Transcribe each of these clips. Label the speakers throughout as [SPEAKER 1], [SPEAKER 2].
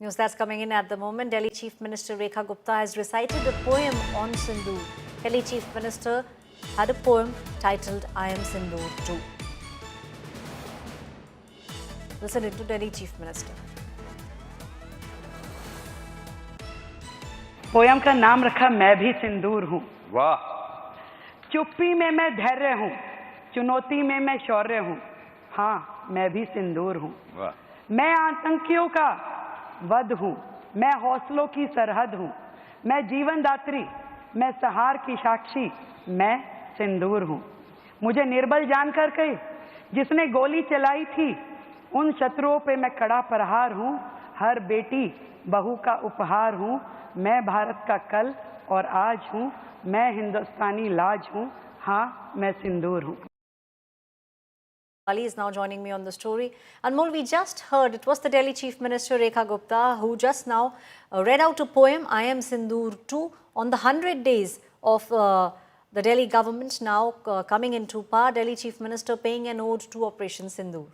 [SPEAKER 1] News that's coming in at the moment. Delhi Chief Minister Rekha Gupta has recited a poem on Sindoor. Delhi Chief Minister had a poem titled I Am Sindoor Too. Listen to Delhi Chief Minister.
[SPEAKER 2] Poem का नाम रखा मैं भी सिंदूर हूँ।
[SPEAKER 3] वाह।
[SPEAKER 2] चुप्पी में मैं धैर्य हूँ, चुनौती में मैं शौर्य हूँ। हाँ, मैं भी सिंदूर हूँ।
[SPEAKER 3] वाह।
[SPEAKER 2] मैं आतंकियों का वध हूँ, मैं हौसलों की सरहद हूँ, मैं जीवन दात्री, मैं सहार की साक्षी, मैं सिंदूर हूँ। मुझे निर्बल जानकर कही जिसने गोली चलाई थी, उन शत्रुओं पे मैं कड़ा प्रहार हूँ। हर बेटी बहू का उपहार हूँ। मैं भारत का कल और आज हूँ, मैं हिंदुस्तानी लाज हूँ। हाँ, मैं सिंदूर हूँ।
[SPEAKER 1] Ali is now joining me on the story. Anmol, we just heard it was the Delhi Chief Minister Rekha Gupta who just now read out a poem, I Am Sindoor Too, on the 100 days of the Delhi government now coming into power. Delhi Chief Minister paying an ode to Operation Sindoor.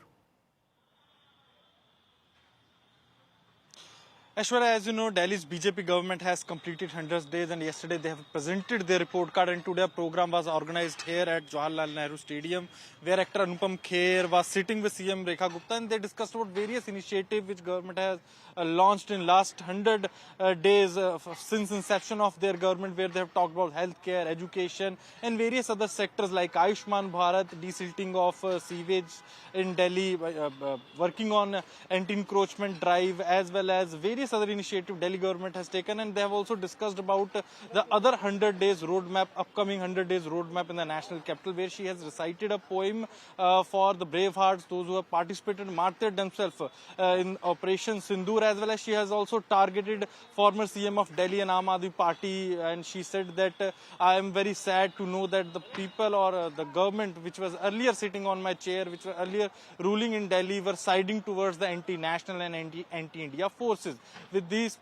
[SPEAKER 4] Aishwarya, as you know, Delhi's BJP government has completed 100 days, and yesterday they have presented their report card, and today a program was organized here at Jawaharlal Nehru Stadium where actor Anupam Kher was sitting with CM Rekha Gupta, and they discussed about various initiatives which government has launched in last 100 days since inception of their government, where they have talked about healthcare, education and various other sectors like Ayushman Bharat, desilting of sewage in Delhi, working on anti-encroachment drive, as well as various other initiatives Delhi government has taken. And they have also discussed about the other 100 days roadmap, upcoming 100 days roadmap in the national capital, where she has recited a poem for the brave hearts, those who have participated, martyred themselves in Operation Sindoor, as well as she has also targeted former CM of Delhi and Aam Aadmi Party, and she said that I am very sad to know that the people or the government which was earlier sitting on my chair, which were earlier ruling in Delhi, were siding towards the anti-national and anti-India forces. With these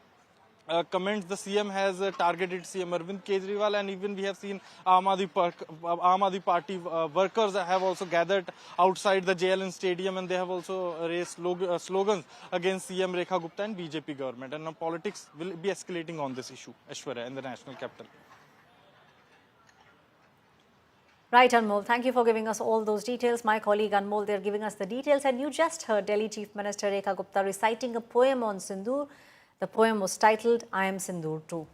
[SPEAKER 4] comments, the CM has targeted CM Arvind Kejriwal, and even we have seen Aam Aadmi Party workers have also gathered outside the JLN stadium, and they have also raised slogans against CM Rekha Gupta and BJP government. And now politics will be escalating on this issue, Aishwarya, in the national capital.
[SPEAKER 1] Right, Anmol. Thank you for giving us all those details. My colleague Anmol, they're giving us the details. And you just heard Delhi Chief Minister Rekha Gupta reciting a poem on Sindoor. The poem was titled, I Am Sindoor Too.